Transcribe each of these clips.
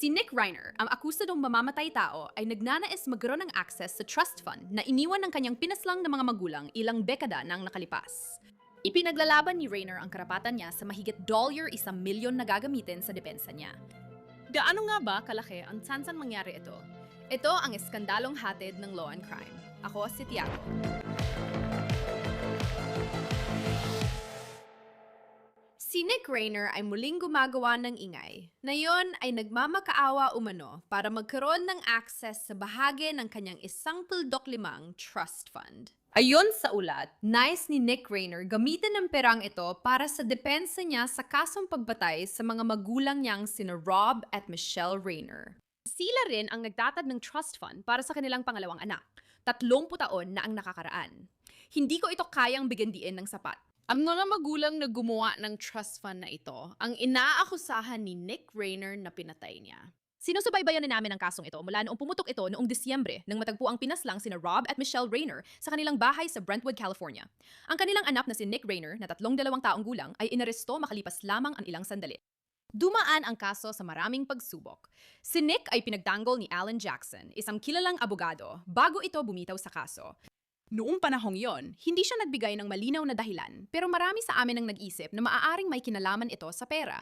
Si Nick Reiner, ang akusadong mamamatay tao, ay nagnanais magkaroon ng access sa trust fund na iniwan ng kanyang pinaslang na mga magulang ilang dekada nang nakalipas. Ipinaglalaban ni Reiner ang karapatan niya sa mahigit $1 milyon na gagamitin sa depensa niya. Gaano nga ba kalaki ang tsansang mangyari ito? Ito ang iskandalong hatid ng Law and Crime. Ako si Tiago. Si Nick Reiner ay muling gumagawa ng ingay. Na yon ay nagmamakaawa umano para magkaroon ng access sa bahagi ng kanyang limang trust fund. Ayon sa ulat, nais ni Nick Reiner gamitin ang perang ito para sa depensa niya sa kasong pagpatay sa mga magulang niyang sina Rob at Michelle Reiner. Sila rin ang nagtatad ng trust fund para sa kanilang pangalawang anak. 30 taon na ang nakakaraan. Hindi ko ito kayang bigyan diin ng sapat. Ang mga magulang na gumawa ng trust fund na ito, ang inaakusahan ni Nick Reiner na pinatay niya. Sinusubaybayan na namin ang kasong ito mula noong pumutok ito noong Disyembre nang matagpo ang pinaslang sina Rob at Michelle Reiner sa kanilang bahay sa Brentwood, California. Ang kanilang anak na si Nick Reiner na 32 taong gulang ay inaresto makalipas lamang ang ilang sandali. Dumaan ang kaso sa maraming pagsubok. Si Nick ay pinagtanggol ni Alan Jackson, isang kilalang abogado, bago ito bumitaw sa kaso. Noong panahong yon, hindi siya nagbigay ng malinaw na dahilan, pero marami sa amin ang nag-isip na maaaring may kinalaman ito sa pera.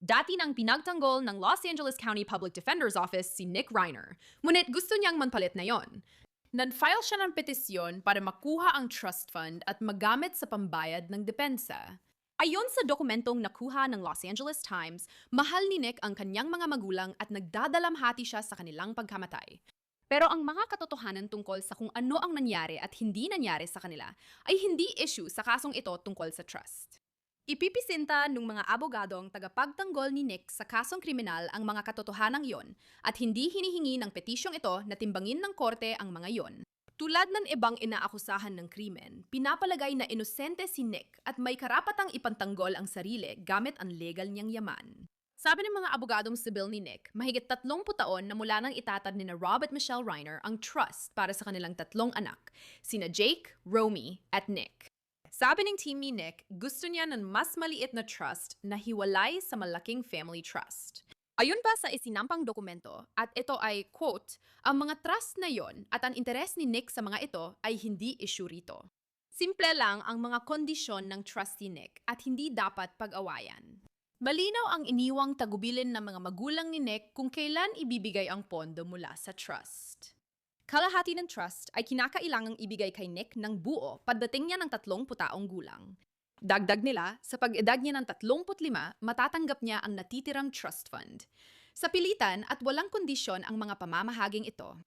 Dati nang pinagtanggol ng Los Angeles County Public Defender's Office si Nick Reiner, ngunit gusto niyang manpalit na yon. Nag-file siya ng petisyon para makuha ang trust fund at magamit sa pambayad ng depensa. Ayon sa dokumentong nakuha ng Los Angeles Times, mahal ni Nick ang kanyang mga magulang at nagdadalamhati siya sa kanilang pagkamatay. Pero ang mga katotohanan tungkol sa kung ano ang nangyari at hindi nangyari sa kanila ay hindi issue sa kasong ito tungkol sa trust. Ipipisinta ng mga abogadong tagapagtanggol ni Nick sa kasong kriminal ang mga katotohanang yon at hindi hinihingi ng petisyong ito na timbangin ng korte ang mga yon. Tulad ng ibang inaakusahan ng krimen, pinapalagay na inosente si Nick at may karapatang ipantanggol ang sarili gamit ang legal niyang yaman. Sabi ng mga abogadong sibil ni Nick, mahigit 30 taon na mula nang itatad ni na Rob at Michelle Reiner ang trust para sa kanilang 3 anak, sina Jake, Romy, at Nick. Sabi ng team ni Nick, gusto niya ng mas maliit na trust na hiwalay sa malaking family trust. Ayon pa sa isinampang dokumento, at ito ay, quote, ang mga trust na yon at ang interes ni Nick sa mga ito ay hindi issue rito. Simple lang ang mga kondisyon ng trust ni Nick at hindi dapat pag-awayan. Malinaw ang iniwang tagubilin ng mga magulang ni Nick kung kailan ibibigay ang pondo mula sa trust. Kalahati ng trust ay kinakailangang ibigay kay Nick ng buo pagdating niya ng 30 taong gulang. Dagdag nila, sa pag-edad niya ng 35, matatanggap niya ang natitirang trust fund. Sa pilitan at walang kondisyon ang mga pamamahaging ito.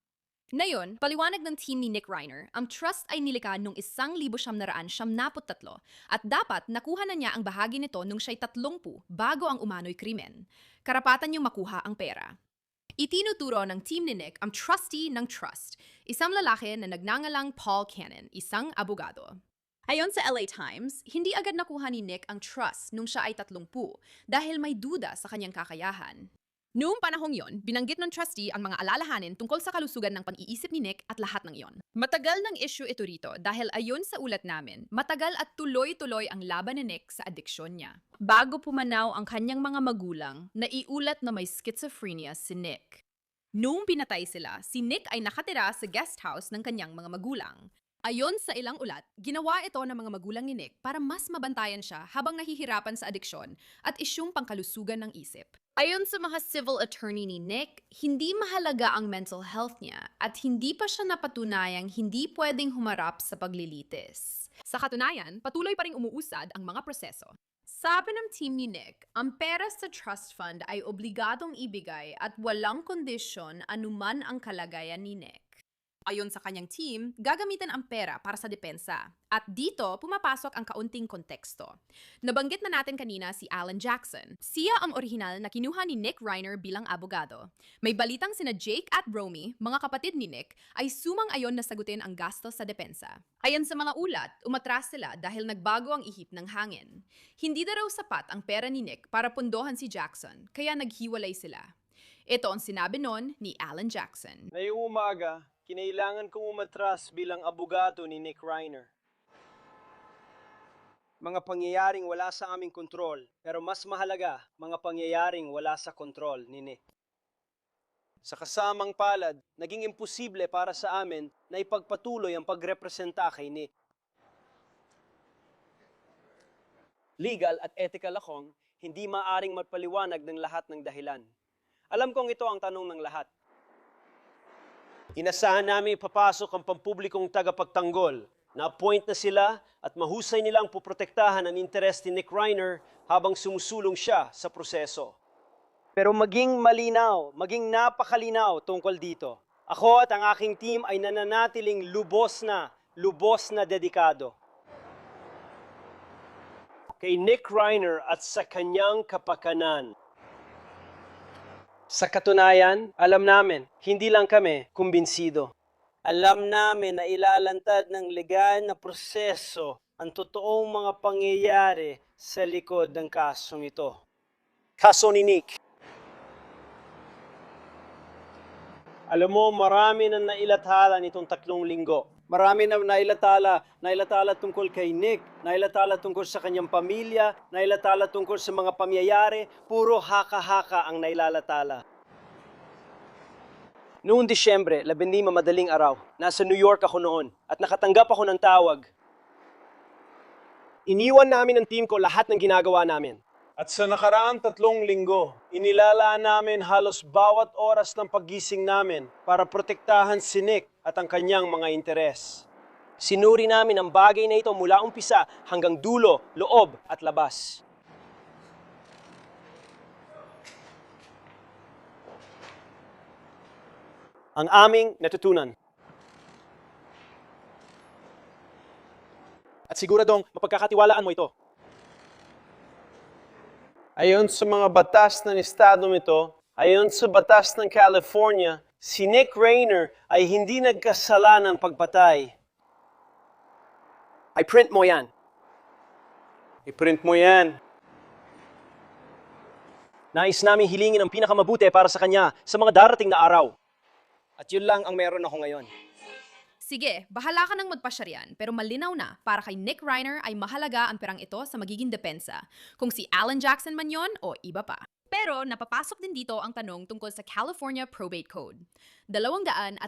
Ngayon, paliwanag ng team ni Nick Reiner, ang trust ay nilikha noong 1973 at dapat nakuha na niya ang bahagi nito nung siya'y 30 bago ang umano'y krimen. Karapatan niyang makuha ang pera. Itinuturo ng team ni Nick ang trustee ng trust, isang lalaki na nagngangalang Paul Cannon, isang abogado. Ayon sa LA Times, hindi agad nakuha ni Nick ang trust nung siya ay 30 dahil may duda sa kanyang kakayahan. Noong panahong yon, binanggit ng trustee ang mga alalahanin tungkol sa kalusugan ng pang-iisip ni Nick at lahat ng yon. Matagal ng issue ito rito dahil ayon sa ulat namin, matagal at tuloy-tuloy ang laban ni Nick sa adiksyon niya. Bago pumanaw ang kanyang mga magulang, naiulat na may schizophrenia si Nick. Noong pinatay sila, si Nick ay nakatira sa guest house ng kanyang mga magulang. Ayon sa ilang ulat, ginawa ito ng mga magulang ni Nick para mas mabantayan siya habang nahihirapan sa adiksyon at isyung pangkalusugan ng isip. Ayon sa mga civil attorney ni Nick, hindi mahalaga ang mental health niya at hindi pa siya napatunayang hindi pwedeng humarap sa paglilitis. Sa katunayan, patuloy pa ring umuusad ang mga proseso. Sabi ng team ni Nick, ang pera sa trust fund ay obligadong ibigay at walang kondisyon anuman ang kalagayan ni Nick. Ayon sa kanyang team, gagamitin ang pera para sa depensa. At dito, pumapasok ang kaunting konteksto. Nabanggit na natin kanina si Alan Jackson. Siya ang orihinal na kinuha ni Nick Reiner bilang abogado. May balitang sina Jake at Romy, mga kapatid ni Nick, ay sumang-ayon na sagutin ang gastos sa depensa. Ayon sa mga ulat, umatras sila dahil nagbago ang ihip ng hangin. Hindi na raw sapat ang pera ni Nick para pundohan si Jackson, kaya naghiwalay sila. Ito ang sinabi nun ni Alan Jackson. Ngayong umaga, kinailangan kong umatras bilang abogado ni Nick Reiner. Mga pangyayaring wala sa aming kontrol, pero mas mahalaga, mga pangyayaring wala sa kontrol ni Nick. Sa kasamang palad, naging imposible para sa amin na ipagpatuloy ang pagrepresenta kay Nick. Legal at ethical akong hindi maaring magpaliwanag ng lahat ng dahilan. Alam kong ito ang tanong ng lahat. Inasahan namin ipapasok ang pampublikong tagapagtanggol. Na-appoint na sila at mahusay nilang puprotektahan ang interes ni Nick Reiner habang sumusulong siya sa proseso. Pero maging malinaw, maging napakalinaw tungkol dito. Ako at ang aking team ay nananatiling lubos na dedikado kay Nick Reiner at sa kanyang kapakanan. Sa katunayan, alam namin, hindi lang kami kumbinsido. Alam namin na ilalantad ng legal na proseso ang totoong mga pangyayari sa likod ng kasong ito. Kaso ni Nick. Alam mo, marami na nailathala nitong 3 linggo. Marami na nailathala tungkol kay Nick, nailathala tungkol sa kanyang pamilya, nailathala tungkol sa mga pamyayari, puro haka-haka ang nailalatala. Noong Disyembre, 15 madaling araw, nasa New York ako noon at nakatanggap ako ng tawag. Iniwan namin ng team ko lahat ng ginagawa namin. At sa nakaraang 3 linggo, inilalaan namin halos bawat oras ng paggising namin para protektahan si Nick at ang kanyang mga interes. Sinuri namin ang bagay na ito mula umpisa hanggang dulo, loob at labas. Ang aming natutunan. At siguradong mapagkakatiwalaan mo ito. Ayon sa mga batas ng estadong ito, ayon sa batas ng California, si Nick Reiner ay hindi nagkasala ng pagpatay. I-print mo yan. I-print mo yan. Nais namin hilingin ang pinakamabuti para sa kanya sa mga darating na araw. At yun lang ang meron ako ngayon. Sige, bahala ka nang magpasyarian, pero malinaw na para kay Nick Reiner ay mahalaga ang perang ito sa magiging depensa, kung si Alan Jackson man yon o iba pa. Pero napapasok din dito ang tanong tungkol sa California Probate Code, 250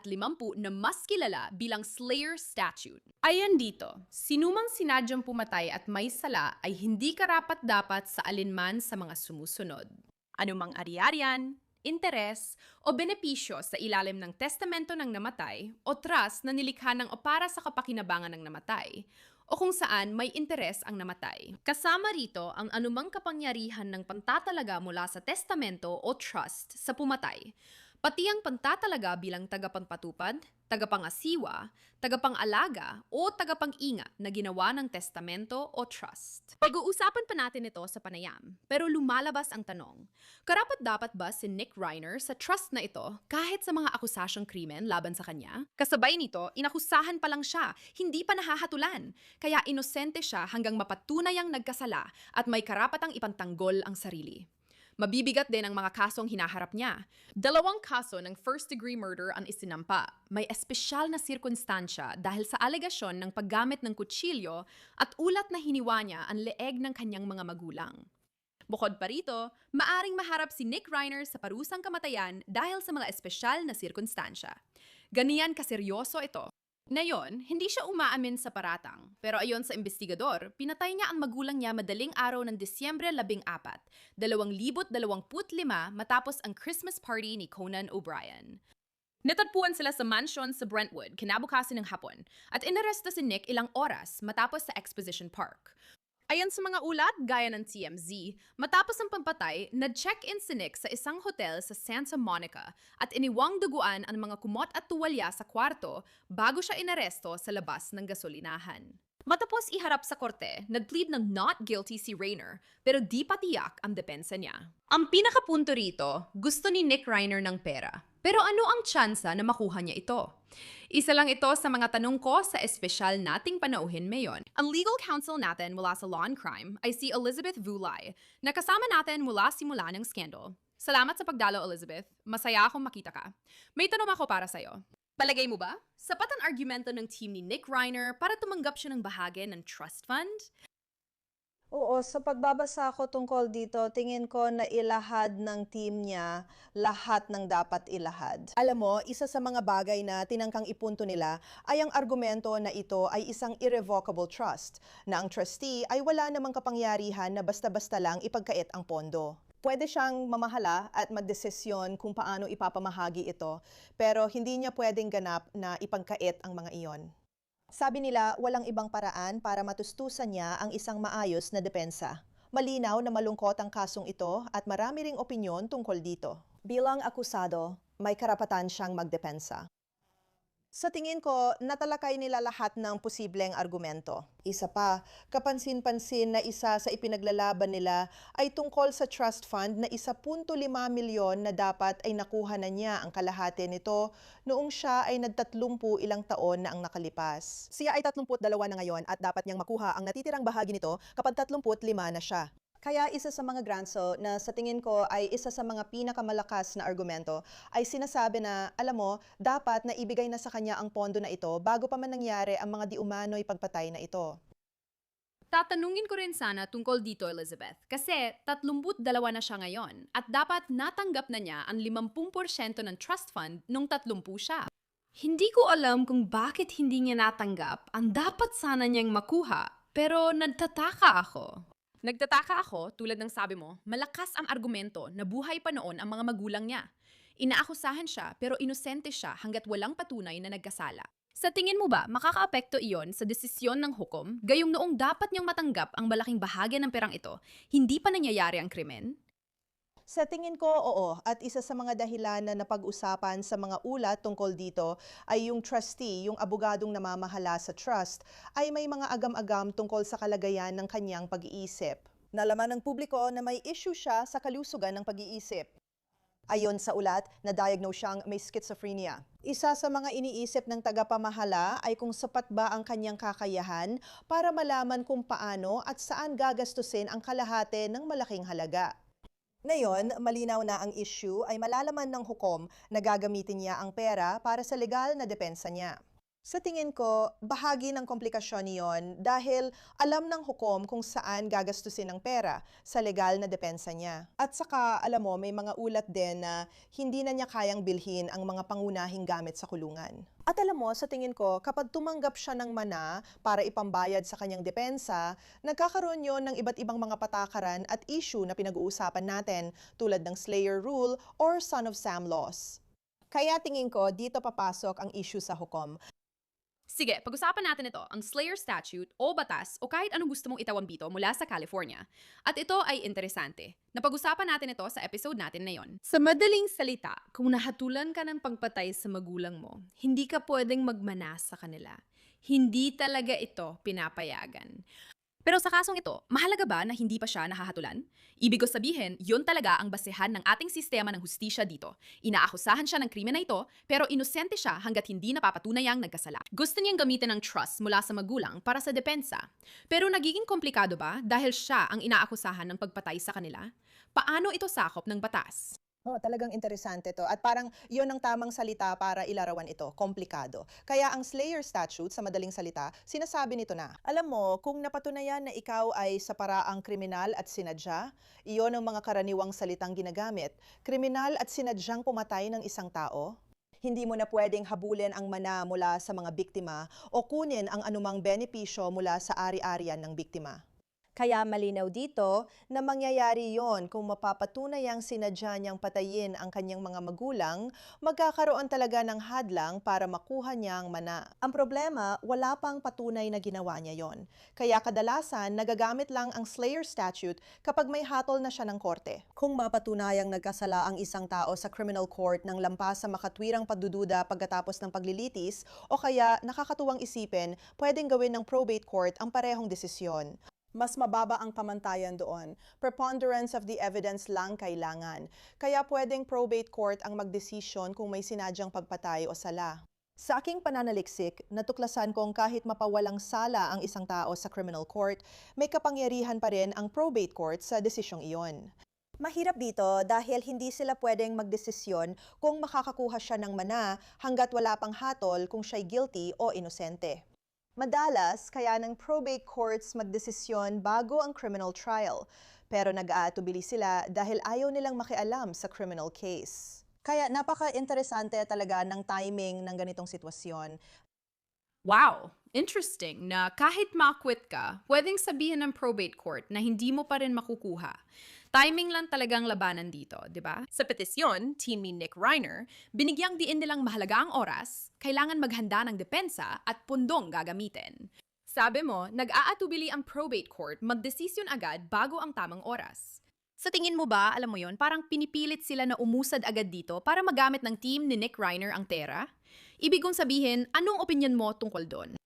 na mas kilala bilang Slayer Statute. Ayon dito, sinumang sinadyang pumatay at may sala ay hindi karapat-dapat sa alinman sa mga sumusunod. Anumang ari-arian, interes o benepisyo sa ilalim ng testamento ng namatay o trust na nilikha ng o para sa kapakinabangan ng namatay o kung saan may interes ang namatay. Kasama rito ang anumang kapangyarihan ng pantatalaga mula sa testamento o trust sa pumatay, pati ang pantatalaga bilang tagapagpatupad, tagapangasiwa, tagapangalaga o tagapang-ingat na ginawa ng testamento o trust. Pag-uusapan pa natin ito sa panayam, pero lumalabas ang tanong, karapat-dapat ba si Nick Reiner sa trust na ito kahit sa mga akusasyong krimen laban sa kanya? Kasabay nito, inakusahan pa lang siya, hindi pa nahahatulan, kaya inosente siya hanggang mapatunay ang nagkasala at may karapatang ipantanggol ang sarili. Mabibigat din ang mga kasong hinaharap niya. 2 kaso ng first-degree murder ang isinampa. May espesyal na sirkunstansya dahil sa alegasyon ng paggamit ng kutsilyo at ulat na hiniwa niya ang leeg ng kanyang mga magulang. Bukod pa rito, maaring maharap si Nick Reiner sa parusang kamatayan dahil sa mga espesyal na sirkunstansya. Ganiyan kaseryoso ito. Ngayon, hindi siya umaamin sa paratang, pero ayon sa investigador, pinatay niya ang magulang niya madaling araw ng Disyembre 14, 2025 matapos ang Christmas party ni Conan O'Brien. Natagpuan sila sa mansion sa Brentwood kinabukasan ng hapon at inaresta si Nick ilang oras matapos sa Exposition Park. Ayon sa mga ulat gaya ng TMZ, matapos ang pagpatay, nag-check-in si Nick sa isang hotel sa Santa Monica at iniwang duguan ang mga kumot at tuwalya sa kwarto bago siya inaresto sa labas ng gasolinahan. Matapos iharap sa korte, nag-plead ng not guilty si Reiner pero di pa tiyak ang depensa niya. Ang pinakapunto rito, gusto ni Nick Reiner ng pera. Pero ano ang tsansa na makuha niya ito? Isa lang ito sa mga tanong ko sa espesyal nating panauhin ngayon. Ang legal counsel natin mula sa Law and Crime ay si Elizabeth Vulay, na kasama natin mula simula ng scandal. Salamat sa pagdalo, Elizabeth. Masaya akong makita ka. May tanong ako para sa'yo. Palagay mo ba, sapat ang argumento ng team ni Nick Reiner para tumanggap siya ng bahagi ng trust fund? Oo, sa pagbabasa ko tungkol dito, tingin ko na ilahad ng team niya lahat ng dapat ilahad. Alam mo, isa sa mga bagay na tinangkang ipunto nila ay ang argumento na ito ay isang irrevocable trust, na ang trustee ay wala namang kapangyarihan na basta-basta lang ipagkait ang pondo. Pwede siyang mamahala at magdesisyon kung paano ipapamahagi ito, pero hindi niya pwedeng ganap na ipagkait ang mga iyon. Sabi nila, walang ibang paraan para matustusan niya ang isang maayos na depensa. Malinaw na malungkot ang kasong ito at marami ring opinyon tungkol dito. Bilang akusado, may karapatan siyang magdepensa. Sa tingin ko, natalakay nila lahat ng posibleng argumento. Isa pa, kapansin-pansin na isa sa ipinaglalaban nila ay tungkol sa trust fund na 1.5 milyon na dapat ay nakuha na niya ang kalahati nito noong siya ay nagtatlumpu ilang taon na ang nakalipas. Siya ay 32 na ngayon at dapat niyang makuha ang natitirang bahagi nito kapag 35 na siya. Kaya isa sa mga granso na sa tingin ko ay isa sa mga pinakamalakas na argumento ay sinasabi na, alam mo, dapat na ibigay na sa kanya ang pondo na ito bago pa man nangyari ang mga di umano'y pagpatay na ito. Tatanungin ko rin sana tungkol dito, Elizabeth, kasi 32 na siya ngayon at dapat natanggap na niya ang 50% ng trust fund nung 30 siya. Hindi ko alam kung bakit hindi niya natanggap ang dapat sana niyang makuha, pero nagtataka ako. Nagtataka ako, tulad ng sabi mo, malakas ang argumento na buhay pa noon ang mga magulang niya. Inaakusahan siya pero inosente siya hanggat walang patunay na nagkasala. Sa tingin mo ba, makakaapekto iyon sa desisyon ng hukom, gayong noong dapat niyang matanggap ang malaking bahagi ng perang ito, hindi pa nangyayari ang krimen? Sa tingin ko, oo. At isa sa mga dahilan na napag-usapan sa mga ulat tungkol dito ay yung trustee, yung abogadong namamahala sa trust, ay may mga agam-agam tungkol sa kalagayan ng kanyang pag-iisip. Nalaman ng publiko na may issue siya sa kalusugan ng pag-iisip. Ayon sa ulat, na-diagnose siyang may schizophrenia. Isa sa mga iniisip ng tagapamahala ay kung sapat ba ang kanyang kakayahan para malaman kung paano at saan gagastusin ang kalahati ng malaking halaga. Ngayon, malinaw na ang issue ay malalaman ng hukom na gagamitin niya ang pera para sa legal na depensa niya. Sa tingin ko, bahagi ng komplikasyon niyon dahil alam ng hukom kung saan gagastusin ang pera sa legal na depensa niya. At saka, alam mo, may mga ulat din na hindi na niya kayang bilhin ang mga pangunahing gamit sa kulungan. At alam mo, sa tingin ko, kapag tumanggap siya ng mana para ipambayad sa kanyang depensa, nagkakaroon yon ng iba't ibang mga patakaran at issue na pinag-uusapan natin tulad ng Slayer Rule or Son of Sam laws. Kaya tingin ko, dito papasok ang issue sa hukom. Sige, pag-usapan natin ito, ang Slayer Statute o batas o kahit anong gusto mong itawag dito mula sa California. At ito ay interesante. Napag-usapan natin ito sa episode natin na yon. Sa madaling salita, kung nahatulan ka ng pagpatay sa magulang mo, hindi ka pwedeng magmana sa kanila. Hindi talaga ito pinapayagan. Pero sa kasong ito, mahalaga ba na hindi pa siya nahahatulan? Ibig ko sabihin, yun talaga ang basehan ng ating sistema ng hustisya dito. Inaakusahan siya ng krimen na ito, pero inosente siya hanggat hindi napapatunayang nagkasala. Gusto niyang gamitin ng trust mula sa magulang para sa depensa. Pero nagiging komplikado ba dahil siya ang inaakusahan ng pagpatay sa kanila? Paano ito sakop ng batas? Oh, talagang interesante to. At parang yon ang tamang salita para ilarawan ito, komplikado. Kaya ang Slayer Statute, sa madaling salita, sinasabi nito na, alam mo, kung napatunayan na ikaw ay sa paraang kriminal at sinadya, iyon ang mga karaniwang salitang ginagamit. Kriminal at sinadyang pumatay ng isang tao, hindi mo na pwedeng habulin ang mana mula sa mga biktima o kunin ang anumang benepisyo mula sa ari-arian ng biktima. Kaya malinaw dito na mangyayari yon kung mapapatunayang sinadya niyang patayin ang kanyang mga magulang, magkakaroon talaga ng hadlang para makuha niya ang mana. Ang problema, wala pang patunay na ginawa niya yon. Kaya kadalasan, nagagamit lang ang Slayer Statute kapag may hatol na siya ng korte. Kung mapatunayang nagkasala ang isang tao sa criminal court ng lampas sa makatwirang pagdududa pagkatapos ng paglilitis, o kaya nakakatuwang isipin, pwedeng gawin ng probate court ang parehong desisyon. Mas mababa ang pamantayan doon. Preponderance of the evidence lang kailangan. Kaya pwedeng probate court ang magdesisyon kung may sinadyang pagpatay o sala. Sa aking pananaliksik, natuklasan kong kahit mapawalang sala ang isang tao sa criminal court, may kapangyarihan pa rin ang probate court sa desisyong iyon. Mahirap dito dahil hindi sila pwedeng magdesisyon kung makakakuha siya ng mana hanggat wala pang hatol kung siya'y guilty o inosente. Madalas, kaya ng probate courts magdesisyon bago ang criminal trial. Pero nag-aatubili sila dahil ayaw nilang makialam sa criminal case. Kaya napaka-interesante talaga ng timing ng ganitong sitwasyon. Wow! Interesting na kahit ma-acquit ka, pwedeng sabihin ng probate court na hindi mo pa rin makukuha. Timing lang talagang labanan dito, di ba? Sa petisyon, team ni Nick Reiner, binigyang diin nilang mahalaga ang oras, kailangan maghanda ng depensa at pundong gagamitin. Sabi mo, nag-aatubili ang probate court magdesisyon agad bago ang tamang oras. Sa tingin mo ba, alam mo yon, parang pinipilit sila na umusad agad dito para magamit ng team ni Nick Reiner ang pera? Ibig kong sabihin, anong opinion mo tungkol doon?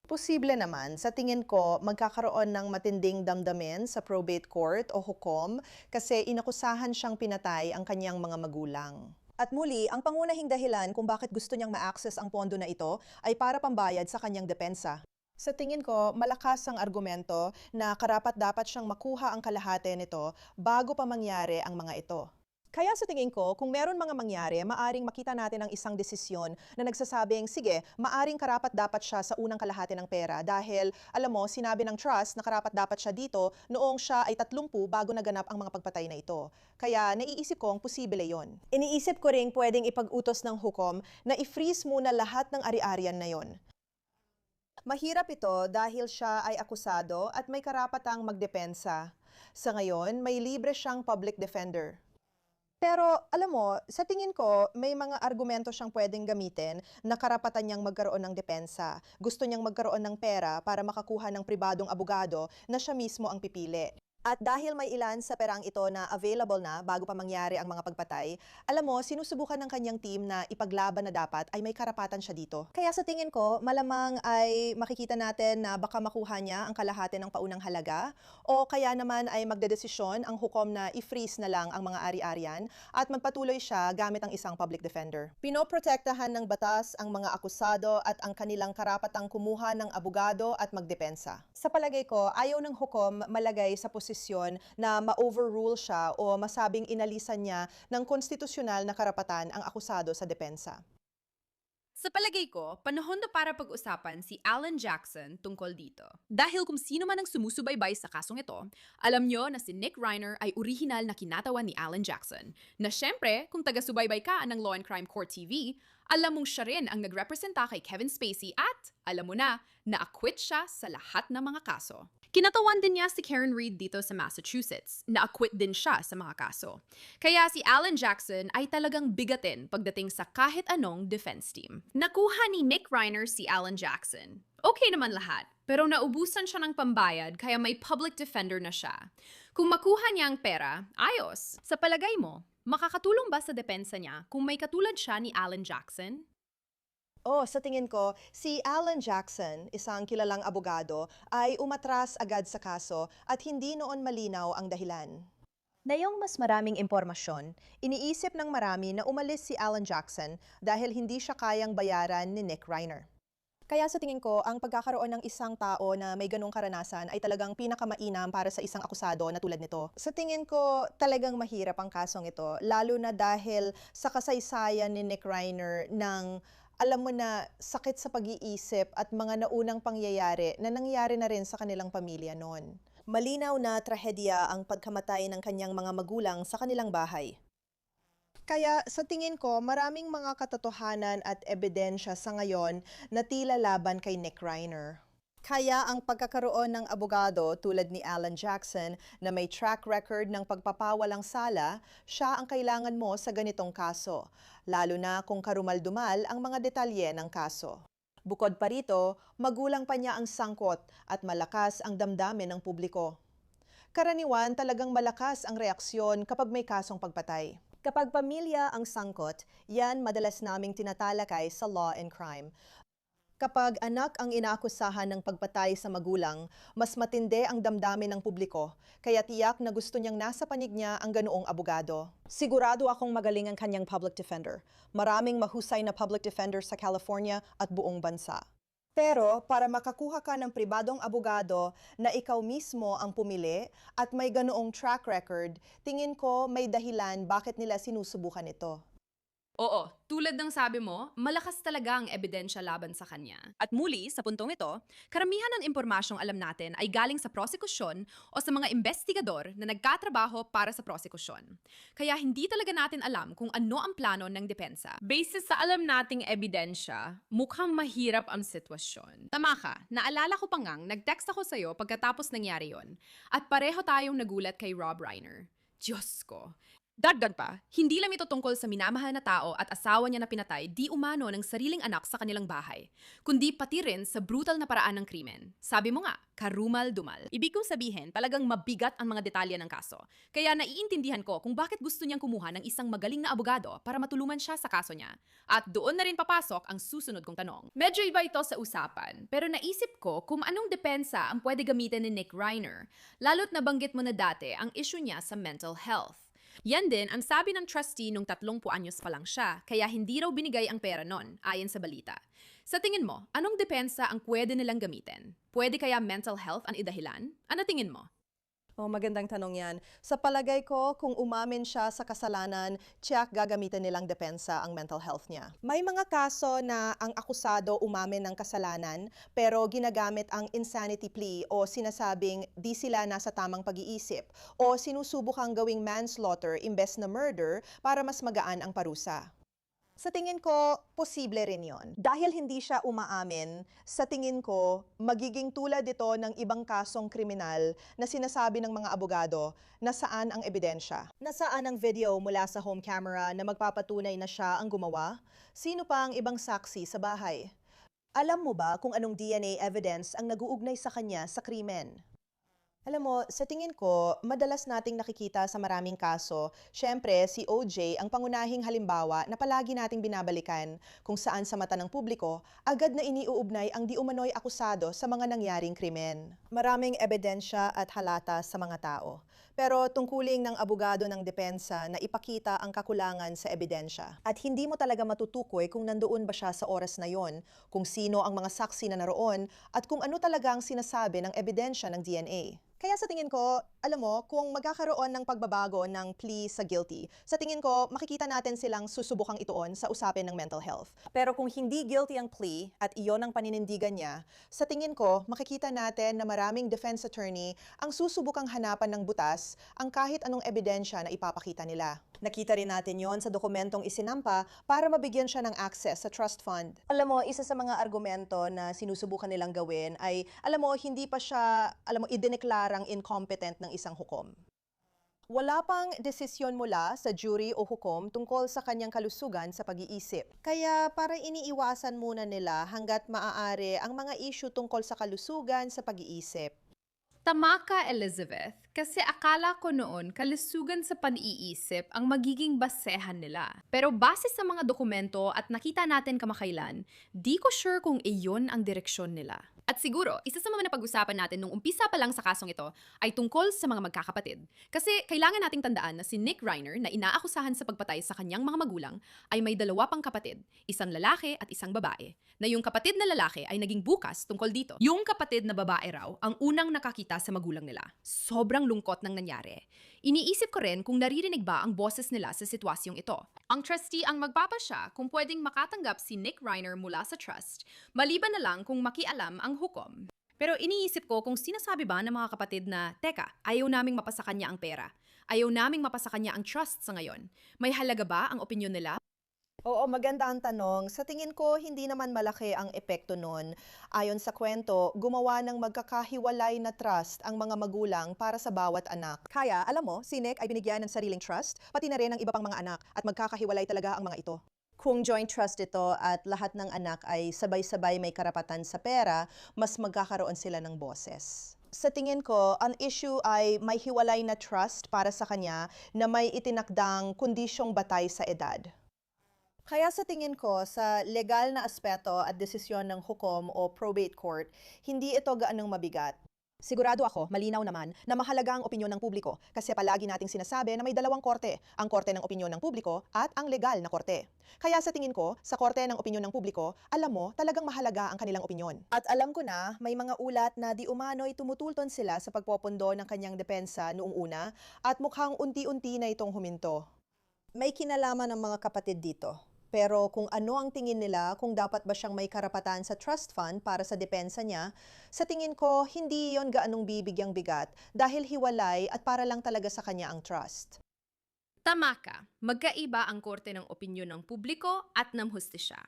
Posible naman, sa tingin ko, magkakaroon ng matinding damdamin sa probate court o hukom kasi inakusahan siyang pinatay ang kanyang mga magulang. At muli, ang pangunahing dahilan kung bakit gusto niyang ma-access ang pondo na ito ay para pambayad sa kanyang depensa. Sa tingin ko, malakas ang argumento na karapat-dapat siyang makuha ang kalahati nito bago pa mangyari ang mga ito. Kaya sa tingin ko, kung meron mga mangyari, maaring makita natin ang isang desisyon na nagsasabing, sige, maaring karapat-dapat siya sa unang kalahati ng pera dahil, alam mo, sinabi ng trust na karapat-dapat siya dito noong siya ay 30 bago naganap ang mga pagpatay na ito. Kaya naiisip kong posible yon. Iniisip ko ring pwedeng ipag-utos ng hukom na i-freeze muna lahat ng ari-arian na yon. Mahirap ito dahil siya ay akusado at may karapatang magdepensa. Sa ngayon, may libre siyang public defender. Pero alam mo, sa tingin ko, may mga argumento siyang pwedeng gamitin na karapatan niyang magkaroon ng depensa. Gusto niyang magkaroon ng pera para makakuha ng pribadong abogado na siya mismo ang pipili. At dahil may ilan sa perang ito na available na bago pa mangyari ang mga pagpatay, alam mo, sinusubukan ng kanyang team na ipaglaban na dapat ay may karapatan siya dito. Kaya sa tingin ko, malamang ay makikita natin na baka makuha niya ang kalahati ng paunang halaga o kaya naman ay magdedesisyon ang hukom na i-freeze na lang ang mga ari-arian at magpatuloy siya gamit ang isang public defender. Pinoprotektahan ng batas ang mga akusado at ang kanilang karapatang kumuha ng abogado at magdepensa. Sa palagay ko, ayaw ng hukom malagay sa posisyon na ma-overrule siya o masabing inalisan niya ng konstitusyonal na karapatan ang akusado sa depensa. Sa palagay ko, panahon na para pag-usapan si Alan Jackson tungkol dito. Dahil kung sino man ang sumusubaybay sa kasong ito, alam nyo na si Nick Reiner ay orihinal na kinatawan ni Alan Jackson. Na syempre, kung taga-subaybay ka ng Law and Crime Court TV, alam mong siya rin ang nagrepresenta kay Kevin Spacey at, alam mo na acquit siya sa lahat ng mga kaso. Kinatawan din niya si Karen Reed dito sa Massachusetts. Na-acquit din siya sa mga kaso. Kaya si Alan Jackson ay talagang bigatin pagdating sa kahit anong defense team. Nakuha ni Nick Reiner si Alan Jackson. Okay naman lahat, pero naubusan siya ng pambayad kaya may public defender na siya. Kung makuha niya ang pera, ayos. Sa palagay mo, makakatulong ba sa depensa niya kung may katulad siya ni Alan Jackson? Oh, sa tingin ko, si Alan Jackson, isang kilalang abogado, ay umatras agad sa kaso at hindi noon malinaw ang dahilan. Ngayong mas maraming impormasyon, iniisip ng marami na umalis si Alan Jackson dahil hindi siya kayang bayaran ni Nick Reiner. Kaya sa tingin ko, ang pagkakaroon ng isang tao na may ganong karanasan ay talagang pinakamainam para sa isang akusado na tulad nito. Sa tingin ko, talagang mahirap ang kasong ito, lalo na dahil sa kasaysayan ni Nick Reiner ng alam mo na sakit sa pag-iisip at mga naunang pangyayari na nangyari na rin sa kanilang pamilya noon. Malinaw na trahedya ang pagkamatay ng kanyang mga magulang sa kanilang bahay. Kaya sa tingin ko, maraming mga katotohanan at ebidensya sa ngayon na tila laban kay Nick Reiner. Kaya ang pagkakaroon ng abogado tulad ni Alan Jackson na may track record ng pagpapawalang sala, siya ang kailangan mo sa ganitong kaso, lalo na kung karumal-dumal ang mga detalye ng kaso. Bukod pa rito, magulang pa niya ang sangkot at malakas ang damdamin ng publiko. Karaniwan talagang malakas ang reaksyon kapag may kasong pagpatay. Kapag pamilya ang sangkot, yan madalas naming tinatalakay sa Law and Crime. Kapag anak ang inaakusahan ng pagpatay sa magulang, mas matindi ang damdamin ng publiko, kaya tiyak na gusto niyang nasa panig niya ang ganoong abogado. Sigurado akong magaling ang kanyang public defender. Maraming mahusay na public defender sa California at buong bansa. Pero para makakuha ka ng pribadong abogado na ikaw mismo ang pumili at may ganoong track record, tingin ko may dahilan bakit nila sinusubukan ito. Oo, tulad ng sabi mo, malakas talaga ang ebidensya laban sa kanya. At muli, sa puntong ito, karamihan ng impormasyong alam natin ay galing sa prosekusyon o sa mga investigador na nagkatrabaho para sa prosekusyon. Kaya hindi talaga natin alam kung ano ang plano ng depensa. Basis sa alam nating ebidensya, mukhang mahirap ang sitwasyon. Tama ka, naalala ko pa ngang nag-text ako sa'yo pagkatapos nangyari yon. At pareho tayong nagulat kay Rob Reiner. Diyos ko. Dagdag pa, hindi lang ito tungkol sa minamahal na tao at asawa niya na pinatay di umano ng sariling anak sa kanilang bahay, kundi pati rin sa brutal na paraan ng krimen. Sabi mo nga, karumal-dumal. Ibig kong sabihin, talagang mabigat ang mga detalye ng kaso. Kaya naiintindihan ko kung bakit gusto niyang kumuha ng isang magaling na abogado para matulungan siya sa kaso niya. At doon na rin papasok ang susunod kong tanong. Medyo iba ito sa usapan, pero naisip ko kung anong depensa ang pwede gamitin ni Nick Reiner, lalo't nabanggit mo na dati ang issue niya sa mental health. Yan din ang sabi ng trustee nung 30 anyos pa lang siya, kaya hindi raw binigay ang pera nun, ayon sa balita. Sa tingin mo, anong depensa ang pwede nilang gamitin? Pwede kaya mental health ang idahilan? Ano tingin mo? Oh, magandang tanong yan. Sa palagay ko, kung umamin siya sa kasalanan, tiyak gagamitin nilang depensa ang mental health niya. May mga kaso na ang akusado umamin ng kasalanan, pero ginagamit ang insanity plea o sinasabing di sila nasa tamang pag-iisip o sinusubukang gawing manslaughter imbes na murder para mas magaan ang parusa. Sa tingin ko, posible rin yon. Dahil hindi siya umaamin, sa tingin ko, magiging tulad ito ng ibang kasong kriminal na sinasabi ng mga abogado na saan ang ebidensya. Nasaan ang video mula sa home camera na magpapatunay na siya ang gumawa? Sino pa ang ibang saksi sa bahay? Alam mo ba kung anong DNA evidence ang nag-uugnay sa kanya sa krimen? Alam mo, sa tingin ko, madalas nating nakikita sa maraming kaso, syempre si OJ ang pangunahing halimbawa na palagi nating binabalikan kung saan sa mata ng publiko, agad na iniuugnay ang di umano'y akusado sa mga nangyaring krimen. Maraming ebidensya at halata sa mga tao. Pero tungkuling ng abogado ng depensa na ipakita ang kakulangan sa ebidensya. At hindi mo talaga matutukoy kung nandoon ba siya sa oras na yon, kung sino ang mga saksi na naroon, at kung ano talaga ang sinasabi ng ebidensya ng DNA. Kaya sa tingin ko, alam mo, kung magkakaroon ng pagbabago ng plea sa guilty, sa tingin ko, makikita natin silang susubukang ituon sa usapin ng mental health. Pero kung hindi guilty ang plea at iyon ang paninindigan niya, sa tingin ko, makikita natin na maraming defense attorney ang susubukang hanapan ng butas ang kahit anong ebidensya na ipapakita nila. Nakita rin natin yon sa dokumentong isinampa para mabigyan siya ng access sa trust fund. Alam mo, isa sa mga argumento na sinusubukan nilang gawin ay, alam mo, hindi pa siya, idineklarang incompetent ng isang hukom. Wala pang desisyon mula sa jury o hukom tungkol sa kanyang kalusugan sa pag-iisip. Kaya parang iniiwasan muna nila hanggat maaari ang mga issue tungkol sa kalusugan sa pag-iisip. Tama ka, Elizabeth, kasi akala ko noon kalusugan sa pag-iisip ang magiging basehan nila. Pero base sa mga dokumento at nakita natin kamakailan, di ko sure kung iyon ang direksyon nila. At siguro, isa sa mga napag-usapan natin nung umpisa pa lang sa kasong ito ay tungkol sa mga magkakapatid. Kasi kailangan nating tandaan na si Nick Reiner na inaakusahan sa pagpatay sa kanyang mga magulang ay may 2 pang kapatid, isang lalaki at isang babae. Na yung kapatid na lalaki ay naging bukas tungkol dito. Yung kapatid na babae raw ang unang nakakita sa magulang nila. Sobrang lungkot ng nangyari. Iniisip ko rin kung naririnig ba ang boses nila sa sitwasyong ito. Ang trustee ang magpapasya kung pwedeng makatanggap si Nick Reiner mula sa trust, maliban na lang kung makialam ang hukom. Pero iniisip ko kung sinasabi ba ng mga kapatid na, teka, ayaw naming mapasa kanya ang pera. Ayaw naming mapasa kanya ang trust sa ngayon. May halaga ba ang opinyon nila? Oo, maganda ang tanong. Sa tingin ko, hindi naman malaki ang epekto nun. Ayon sa kwento, gumawa ng magkakahiwalay na trust ang mga magulang para sa bawat anak. Kaya, alam mo, si Nick ay binigyan ng sariling trust, pati na rin ang iba pang mga anak, at magkakahiwalay talaga ang mga ito. Kung joint trust ito at lahat ng anak ay sabay-sabay may karapatan sa pera, mas magkakaroon sila ng boses. Sa tingin ko, ang issue ay may hiwalay na trust para sa kanya na may itinakdang kondisyong batay sa edad. Kaya sa tingin ko, sa legal na aspeto at desisyon ng hukom o probate court, hindi ito gaanong mabigat. Sigurado ako, malinaw naman, na mahalaga ang opinyon ng publiko kasi palagi nating sinasabi na may 2 korte, ang korte ng opinyon ng publiko at ang legal na korte. Kaya sa tingin ko, sa korte ng opinyon ng publiko, alam mo, talagang mahalaga ang kanilang opinyon. At alam ko na, may mga ulat na di umano'y tumutulton sila sa pagpopondo ng kanyang depensa noong una at mukhang unti-unti na itong huminto. May kinalaman ng mga kapatid dito. Pero kung ano ang tingin nila, kung dapat ba siyang may karapatan sa trust fund para sa depensa niya, sa tingin ko, hindi yon gaanong bibigyang bigat dahil hiwalay at para lang talaga sa kanya ang trust. Tama ka, magkaiba ang korte ng opinyon ng publiko at ng hustisya.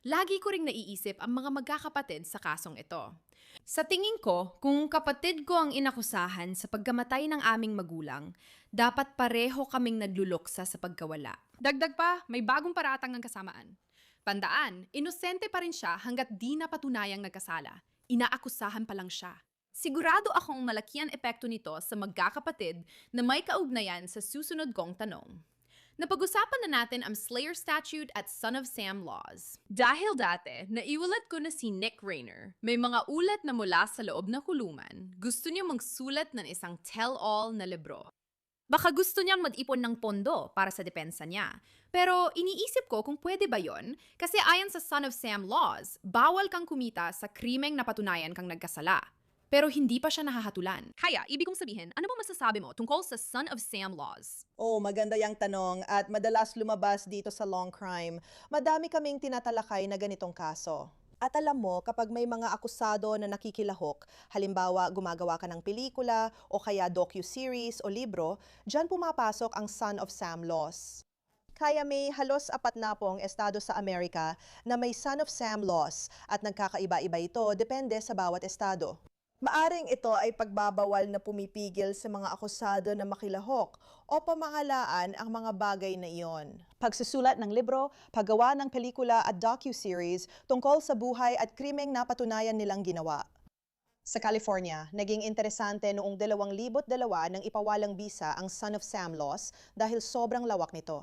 Lagi ko ring naiisip ang mga magkakapatid sa kasong ito. Sa tingin ko, kung kapatid ko ang inakusahan sa pagkamatay ng aming magulang, dapat pareho kaming nagluluksa sa pagkawala. Dagdag pa, may bagong paratang ng kasamaan. Tandaan, inosente pa rin siya hanggat di na patunayang nagkasala. Inaakusahan pa lang siya. Sigurado akong malaki ang epekto nito sa magkakapatid na may kaugnayan sa susunod kong tanong. Napag-usapan na natin ang Slayer Statute at Son of Sam laws. Dahil dati, naiulat ko na si Nick Rainer. May mga ulat na mula sa loob na kulungan. Gusto niya magsulat ng isang tell-all na libro. Baka gusto niyang mag-ipon ng pondo para sa depensa niya. Pero iniisip ko kung pwede ba yon kasi ayon sa Son of Sam laws, bawal kang kumita sa krimeng napatunayan kang nagkasala. Pero hindi pa siya nahahatulan. Kaya, ibig kong sabihin, ano bang masasabi mo tungkol sa Son of Sam laws? Oh, maganda yung tanong at madalas lumabas dito sa Long Crime. Madami kaming tinatalakay na ganitong kaso. At alam mo, kapag may mga akusado na nakikilahok, halimbawa gumagawa ka ng pelikula o kaya docu-series o libro, dyan pumapasok ang Son of Sam laws. Kaya may halos 40 estado sa Amerika na may Son of Sam laws at nagkakaiba-iba ito depende sa bawat estado. Maaring ito ay pagbabawal na pumipigil sa mga akusado na makilahok o pamahalaan ang mga bagay na iyon. Pagsusulat ng libro, paggawa ng pelikula at docu-series tungkol sa buhay at krimeng napatunayan nilang ginawa. Sa California, naging interesante noong 2002 nang ipawalang bisa ang Son of Sam laws dahil sobrang lawak nito.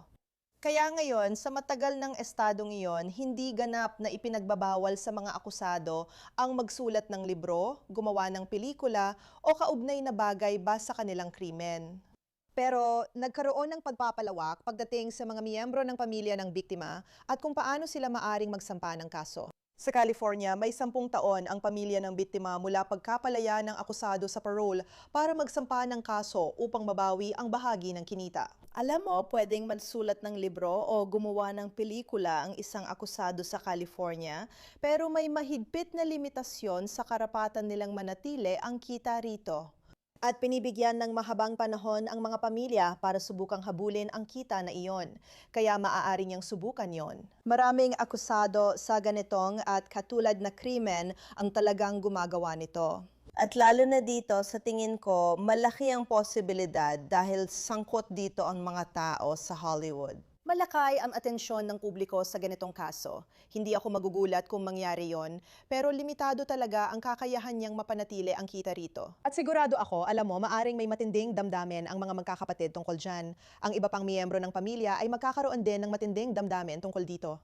Kaya ngayon, sa matagal ng estadong iyon, hindi ganap na ipinagbabawal sa mga akusado ang magsulat ng libro, gumawa ng pelikula o kaugnay na bagay base sa kanilang krimen. Pero nagkaroon ng pagpapalawak pagdating sa mga miyembro ng pamilya ng biktima at kung paano sila maaring magsampa ng kaso. Sa California, may 10 taon ang pamilya ng biktima mula pagkapalaya ng akusado sa parole para magsampa ng kaso upang mabawi ang bahagi ng kinita. Alam mo, pwedeng magsulat ng libro o gumawa ng pelikula ang isang akusado sa California, pero may mahigpit na limitasyon sa karapatan nilang manatili ang kita rito. At pinibigyan ng mahabang panahon ang mga pamilya para subukang habulin ang kita na iyon. Kaya maaari niyang subukan yon. Maraming akusado sa ganitong at katulad na krimen ang talagang gumagawa nito. At lalo na dito, sa tingin ko, malaki ang posibilidad dahil sangkot dito ang mga tao sa Hollywood. Malakay ang atensyon ng publiko sa ganitong kaso. Hindi ako magugulat kung mangyari yon, pero limitado talaga ang kakayahan niyang mapanatili ang kita rito. At sigurado ako, alam mo, maaring may matinding damdamin ang mga magkakapatid tungkol dyan. Ang iba pang miyembro ng pamilya ay magkakaroon din ng matinding damdamin tungkol dito.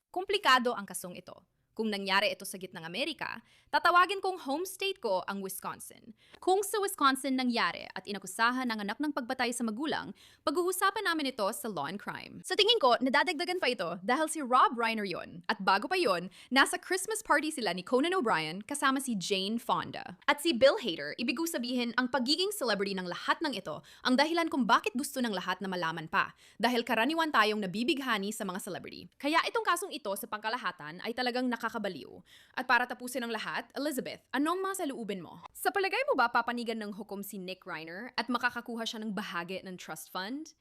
Komplikado ang kasong ito. Kung nangyari ito sa gitnang Amerika, tatawagin kong home state ko ang Wisconsin. Kung sa Wisconsin nangyari at inakusahan ang anak ng pagbatay sa magulang, pag-uusapan namin ito sa Law and Crime. Sa tingin ko, nadadagdagan pa ito dahil si Rob Reiner yon. At bago pa yon, nasa Christmas party sila ni Conan O'Brien kasama si Jane Fonda. At si Bill Hader, ibig sabihin ang pagiging celebrity ng lahat ng ito ang dahilan kung bakit gusto ng lahat na malaman pa. Dahil karaniwan tayong nabibighani sa mga celebrity. Kaya itong kasong ito sa pangkalahatan ay talagang nakakabaliw. At para tapusin ang lahat, Elizabeth, anong mga saluubin mo? Sa palagay mo ba papanigan ng hukom si Nick Reiner at makakakuha siya ng bahagi ng trust fund?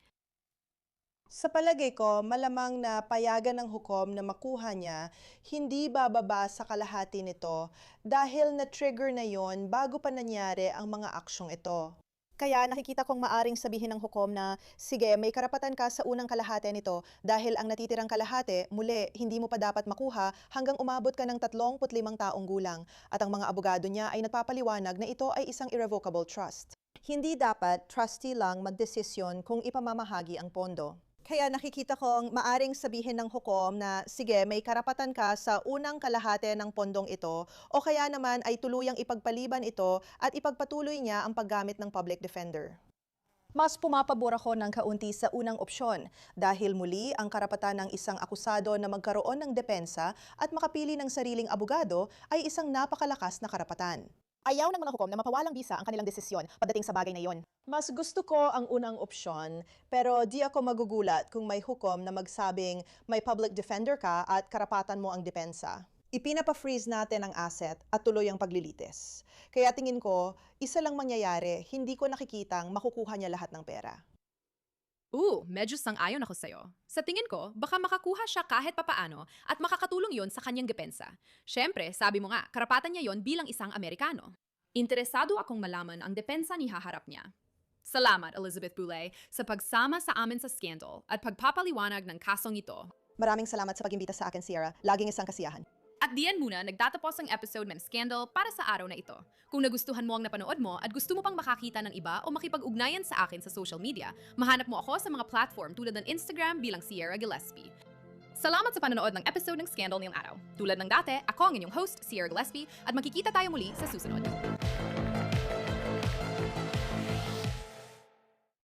Sa palagay ko, malamang na payagan ng hukom na makuha niya, hindi bababa sa kalahati nito dahil na-trigger na yon bago pa nangyari ang mga aksyong ito. Kaya nakikita kong maaring sabihin ng hukom na, sige, may karapatan ka sa unang kalahati nito dahil ang natitirang kalahati, muli, hindi mo pa dapat makuha hanggang umabot ka ng 35 taong gulang at ang mga abogado niya ay nagpapaliwanag na ito ay isang irrevocable trust. Hindi dapat trustee lang magdesisyon kung ipamamahagi ang pondo. Kaya nakikita kong maaring sabihin ng hukom na, sige, may karapatan ka sa unang kalahati ng pondong ito o kaya naman ay tuluyang ipagpaliban ito at ipagpatuloy niya ang paggamit ng public defender. Mas pumapabor ako ng kaunti sa unang opsyon dahil muli ang karapatan ng isang akusado na magkaroon ng depensa at makapili ng sariling abogado ay isang napakalakas na karapatan. Ayaw ng mga hukom na mapawalang bisa ang kanilang desisyon pagdating sa bagay na iyon. Mas gusto ko ang unang opsyon, pero di ako magugulat kung may hukom na magsabing may public defender ka at karapatan mo ang depensa. Ipinapa-freeze natin ang asset at tuloy ang paglilitis. Kaya tingin ko, isa lang mangyayari, hindi ko nakikitang makukuha niya lahat ng pera. Medyo sang-ayon ako sa'yo. Sa tingin ko, baka makakuha siya kahit papaano at makakatulong yon sa kanyang depensa. Siyempre, sabi mo nga, karapatan niya yon bilang isang Amerikano. Interesado akong malaman ang depensa ni haharap niya. Salamat, Elizabeth Boulay, sa pagsama sa amin sa scandal at pagpapaliwanag ng kasong ito. Maraming salamat sa pag-imbita sa akin, Sierra. Laging isang kasiyahan. At diyan muna, nagtatapos ang episode ng Scandal para sa araw na ito. Kung nagustuhan mo ang napanood mo at gusto mo pang makakita ng iba o makipag-ugnayan sa akin sa social media, mahanap mo ako sa mga platform tulad ng Instagram bilang Sierra Gillespie. Salamat sa panonood ng episode ng Scandal ngayong araw. Tulad ng dati, ako ang inyong host, Sierra Gillespie, at magkikita tayo muli sa susunod.